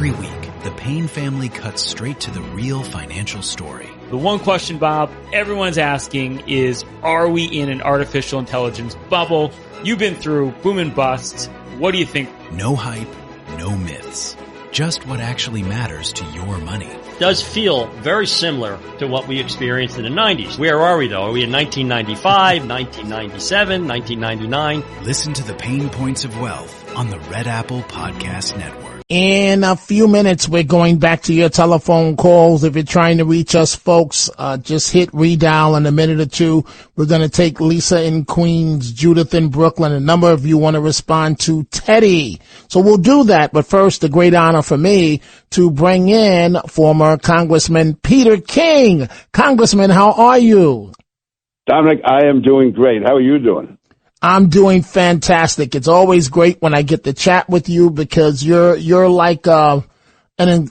Every week, the Payne family cuts straight to the real financial story. The one question, Bob, everyone's asking is, are we in an artificial intelligence bubble? You've been through boom and bust. What do you think? No hype, no myths. Just what actually matters to your money. Does feel very similar to what we experienced in the 90s. Where are we, though? Are we in 1995, 1997, 1999? Listen to the Pain Points of Wealth on the Red Apple Podcast Network. In a few minutes, we're going back to your telephone calls. If you're trying to reach us, folks, just hit redial in a minute or two. We're going to take Lisa in Queens, Judith in Brooklyn. A number of you want to respond to Teddy. So we'll do that. But first, a great honor for me to bring in former Congressman Peter King. Congressman, how are you? Dominic, I am doing great. How are you doing? I'm doing fantastic. It's always great when I get to chat with you because you're like an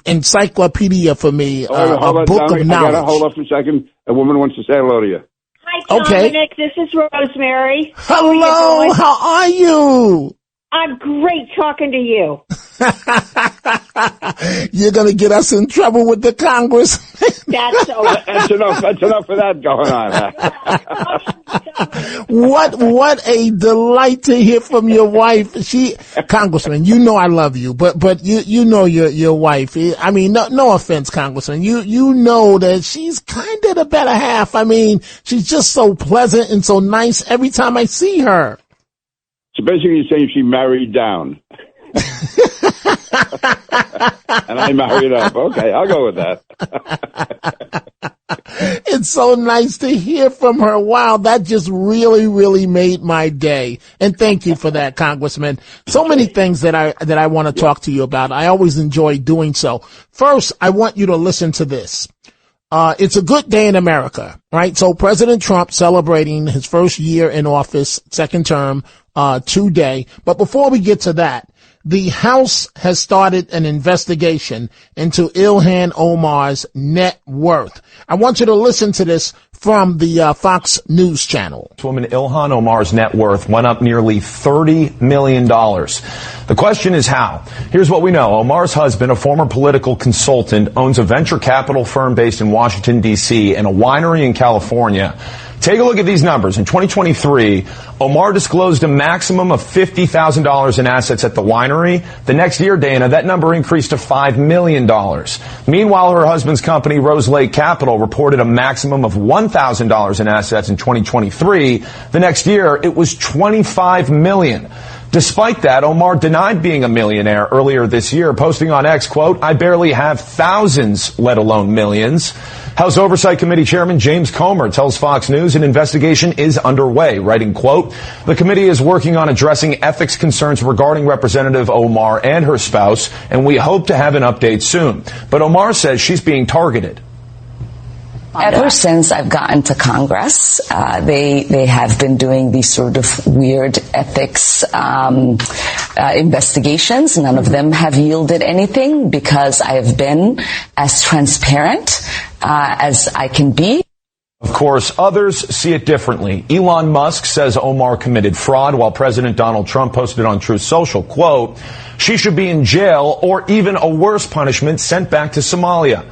encyclopedia for me, a book of knowledge. I gotta hold up a second. A woman wants to say hello to you. Hi, Dominic. This is Rosemary. Hello. How are you? I'm great talking to you. You're going to get us in trouble with the Congress. That's enough. That's enough for that going on. What a delight to hear from your wife. Congressman, you know I love you, but you know your wife. I mean, no offense, Congressman. You know that she's kind of the better half. I mean, she's just so pleasant and so nice every time I see her. So basically you're saying she married down. And I married up. Okay, I'll go with that. It's so nice to hear from her. Wow, that just really, really made my day. And thank you for that, Congressman. So many things that I want to talk to you about. I always enjoy doing so. First, I want you to listen to this. It's a good day in America, right? So President Trump celebrating his first year in office, second term, today. But before we get to that, the House has started an investigation into Ilhan Omar's net worth. I want you to listen to this from the Fox News channel. Woman Ilhan Omar's net worth went up nearly $30 million. The question is how. Here's what we know. Omar's husband, a former political consultant, owns a venture capital firm based in Washington, D.C. and a winery in California. Take a look at these numbers. In 2023, Omar disclosed a maximum of $50,000 in assets at the winery. The next year, Dana, that number increased to $5 million. Meanwhile, her husband's company, Rose Lake Capital, reported a maximum of $1,000 in assets in 2023. The next year, it was $25 million. Despite that, Omar denied being a millionaire earlier this year, posting on X, quote, "I barely have thousands, let alone millions." House Oversight Committee Chairman James Comer tells Fox News an investigation is underway, writing, quote, "The committee is working on addressing ethics concerns regarding Representative Omar and her spouse, and we hope to have an update soon." But Omar says she's being targeted. Ever since I've gotten to Congress, they have been doing these sort of weird ethics investigations. None of them have yielded anything because I have been as transparent as I can be. Of course, others see it differently. Elon Musk says Omar committed fraud, while President Donald Trump posted on Truth Social, quote, "She should be in jail or even a worse punishment, sent back to Somalia."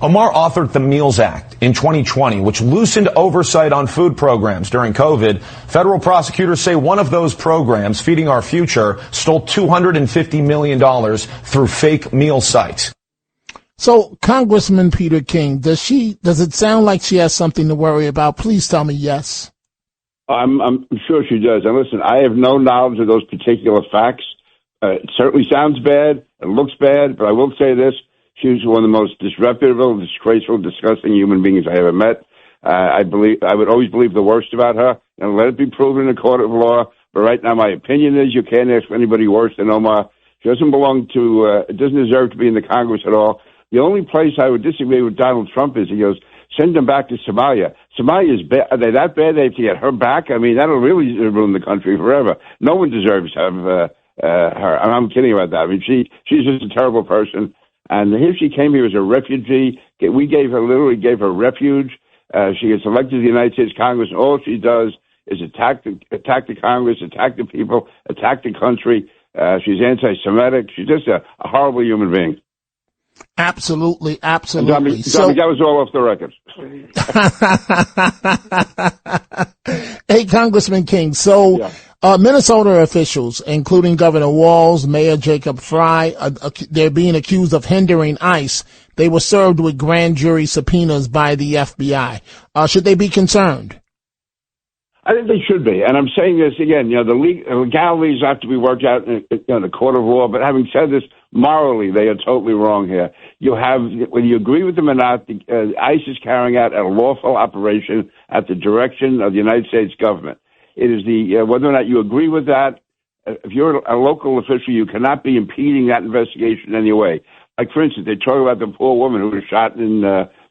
Omar authored the Meals Act in 2020, which loosened oversight on food programs during COVID. Federal prosecutors say one of those programs, Feeding Our Future, stole $250 million through fake meal sites. So, Congressman Peter King, does it sound like she has something to worry about? Please tell me yes. I'm sure she does. And listen, I have no knowledge of those particular facts. It certainly sounds bad. It looks bad. But I will say this. She was one of the most disreputable, disgraceful, disgusting human beings I ever met. I would always believe the worst about her, and let it be proven in a court of law. But right now, my opinion is you can't ask anybody worse than Omar. She doesn't doesn't deserve to be in the Congress at all. The only place I would disagree with Donald Trump is he goes, send them back to Somalia. Somalia is bad. Are they that bad they have to get her back? I mean, that'll really ruin the country forever. No one deserves to have her. And I'm kidding about that. I mean, she's just a terrible person. And here she came here as a refugee. We literally gave her refuge. She gets elected to the United States Congress, and all she does is attack the Congress, attack the people, attack the country. She's anti-Semitic. She's just a horrible human being. Absolutely. Tommy, that was all off the record. Hey, Congressman King. So, Minnesota officials, including Governor Walz, Mayor Jacob Frey, they're being accused of hindering ICE. They were served with grand jury subpoenas by the FBI. Should they be concerned? I think they should be. And I'm saying this again, the legalities have to be worked out in the court of law. But having said this, morally, they are totally wrong here. You have, whether you agree with them or not, ICE is carrying out a lawful operation at the direction of the United States government. It is whether or not you agree with that, if you're a local official, you cannot be impeding that investigation in any way. Like, for instance, they talk about the poor woman who was shot in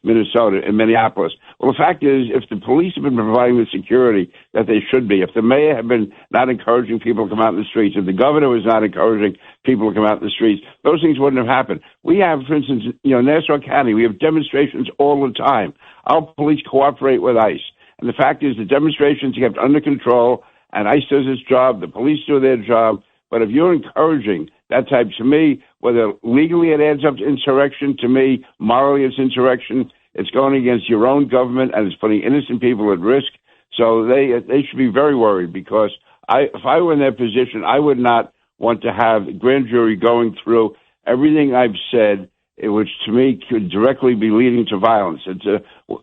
Minnesota, in Minneapolis. Well, the fact is, if the police have been providing the security that they should be, if the mayor had been not encouraging people to come out in the streets, if the governor was not encouraging people to come out in the streets, those things wouldn't have happened. We have, for instance, Nassau County, we have demonstrations all the time. Our police cooperate with ICE. And the fact is, the demonstrations are kept under control, and ICE does its job, the police do their job. But if you're encouraging that type, to me, whether legally it adds up to insurrection, to me, morally it's insurrection. It's going against your own government, and it's putting innocent people at risk. So they should be very worried, because if I were in their position, I would not want to have the grand jury going through everything I've said, which to me could directly be leading to violence.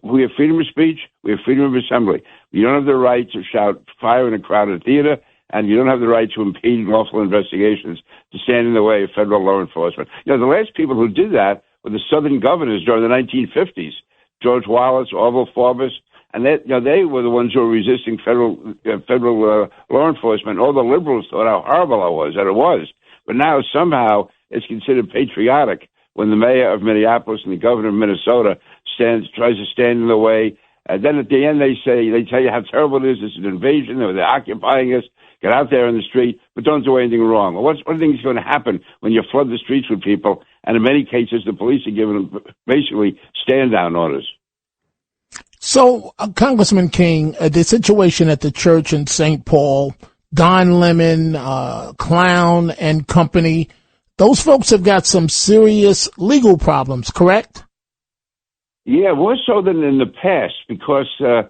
We have freedom of speech, we have freedom of assembly. You don't have the right to shout fire in a crowded theater, and you don't have the right to impede lawful investigations, to stand in the way of federal law enforcement. The last people who did that were the Southern governors during the 1950s, George Wallace, Orville Forbes, and they were the ones who were resisting federal law enforcement. All the liberals thought how horrible it was. But now somehow it's considered patriotic when the mayor of Minneapolis and the governor of Minnesota tries to stand in the way. And then at the end they tell you how terrible it is. It's an invasion. They're occupying us. Get out there in the street, but don't do anything wrong. Well, what do you think is going to happen when you flood the streets with people? And in many cases, the police are giving them basically stand-down orders. So, Congressman King, the situation at the church in St. Paul, Don Lemon, Clown and company, those folks have got some serious legal problems, correct? Yeah, more so than in the past, because a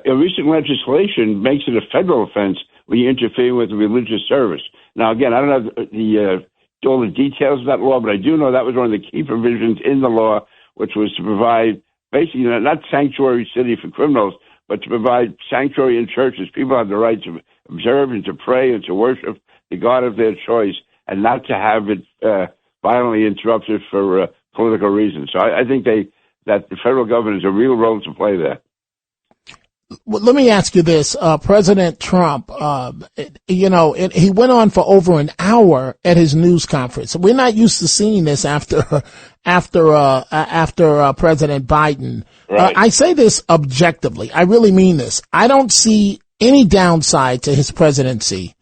recent legislation makes it a federal offense when you interfere with a religious service. Now, again, I don't have all the details of that law, but I do know that was one of the key provisions in the law, which was to provide basically not sanctuary city for criminals, but to provide sanctuary in churches. People have the right to observe and to pray and to worship the God of their choice, and not to have it violently interrupted for political reasons. So I think that the federal government has a real role to play there. Well, let me ask you this. President Trump, he went on for over an hour at his news conference. We're not used to seeing this after President Biden. Right. I say this objectively. I really mean this. I don't see any downside to his presidency.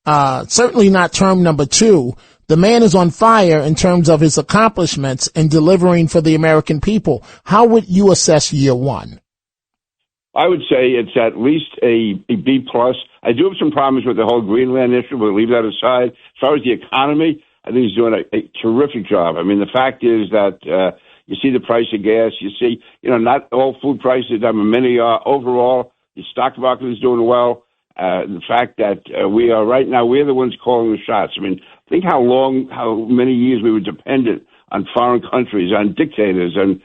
Certainly not term number 2. The man is on fire in terms of his accomplishments in delivering for the American people. How would you assess year 1? I would say it's at least a B+. I do have some problems with the whole Greenland issue. We'll leave that aside. As far as the economy, I think he's doing a terrific job. I mean, the fact is that you see the price of gas. You see, not all food prices, many are. Overall, the stock market is doing well. The fact that we are right now, we're the ones calling the shots. I mean, think how many years we were dependent on foreign countries, on dictators, and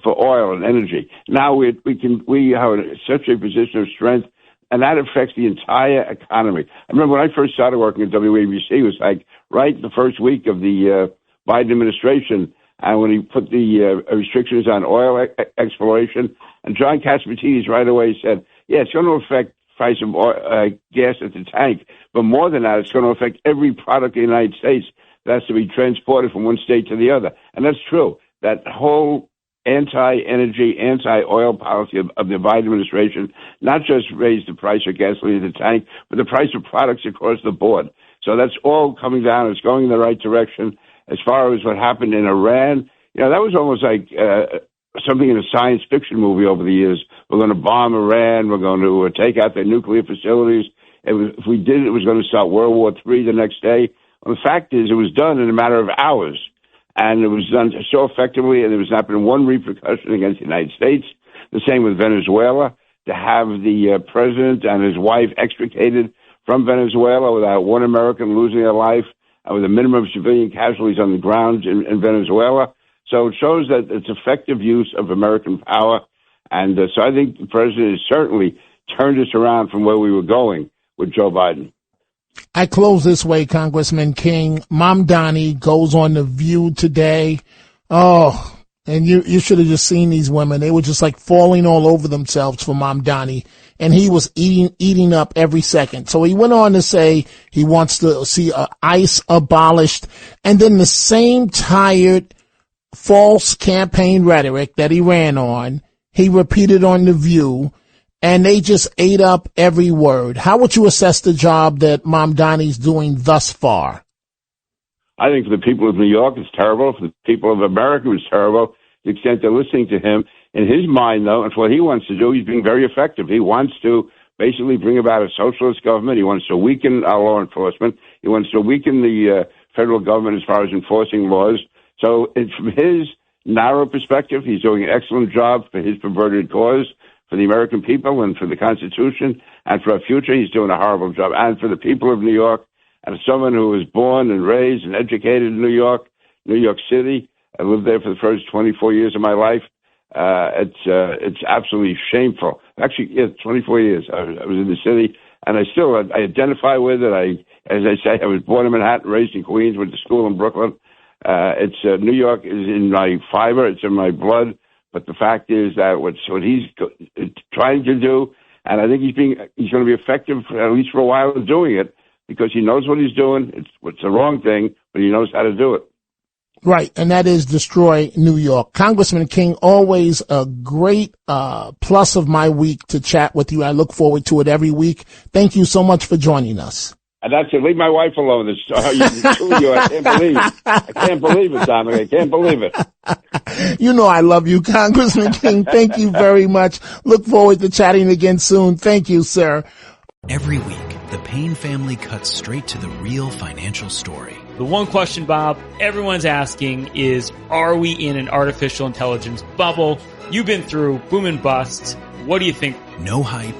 for oil and energy. Now we are in such a position of strength, and that affects the entire economy. I remember when I first started working at WABC, it was like right the first week of the Biden administration, and when he put the restrictions on oil exploration, and John Catsimatidis right away said, yeah, it's going to affect price of gas at the tank, but more than that, it's going to affect every product in the United States that has to be transported from one state to the other. And that's true. That whole anti-energy, anti-oil policy of the Biden administration not just raised the price of gasoline at the tank, but the price of products across the board. So that's all coming down. It's going in the right direction. As far as what happened in Iran, that was almost like something in a science fiction movie over the years. We're going to bomb Iran. We're going to take out their nuclear facilities. If we did, it was going to start World War III the next day. Well, the fact is, it was done in a matter of hours. And it was done so effectively, and there was not been one repercussion against the United States. The same with Venezuela. To have the president and his wife extricated from Venezuela without one American losing their life, and with a minimum of civilian casualties on the ground in Venezuela. So it shows that it's effective use of American power. And so I think the president has certainly turned us around from where we were going with Joe Biden. I close this way, Congressman King. Mamdani goes on The View today. Oh, and you should have just seen these women. They were just like falling all over themselves for Mamdani. And he was eating up every second. So he went on to say he wants to see ICE abolished. And then the same tired, false campaign rhetoric that he ran on, he repeated on The View. And they just ate up every word. How would you assess the job that Mamdani's doing thus far? I think for the people of New York, it's terrible. For the people of America, it's terrible. To the extent they're listening to him. In his mind, though, and for what he wants to do, he's being very effective. He wants to basically bring about a socialist government. He wants to weaken our law enforcement. He wants to weaken the federal government as far as enforcing laws. So from his narrow perspective, he's doing an excellent job for his perverted cause, for the American people and for the Constitution, and for our future, he's doing a horrible job. And for the people of New York, and as someone who was born and raised and educated in New York City, I lived there for the first 24 years of my life. It's absolutely shameful. Actually, 24 years I was in the city, and I identify with it. As I say, I was born in Manhattan, raised in Queens, went to school in Brooklyn. New York is in my fiber, it's in my blood. But the fact is that what he's trying to do, and I think he's going to be effective, at least for a while, in doing it, because he knows what he's doing. It's the wrong thing, but he knows how to do it. Right, and that is destroy New York. Congressman King, always a great plus of my week to chat with you. I look forward to it every week. Thank you so much for joining us. And that's it. Leave my wife alone. I can't believe it, Dominic. I can't believe it. You know I love you, Congressman King. Thank you very much. Look forward to chatting again soon. Thank you, sir. Every week, the Payne family cuts straight to the real financial story. The one question, Bob, everyone's asking is, are we in an artificial intelligence bubble? You've been through boom and bust. What do you think? No hype,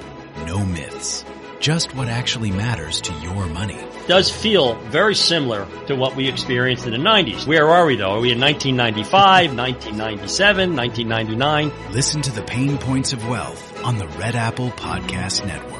no myths. Just what actually matters to your money. Does feel very similar to what we experienced in the 90s. Where are we, though? Are we in 1995, 1997, 1999? Listen to the Pain Points of Wealth on the Red Apple Podcast Network.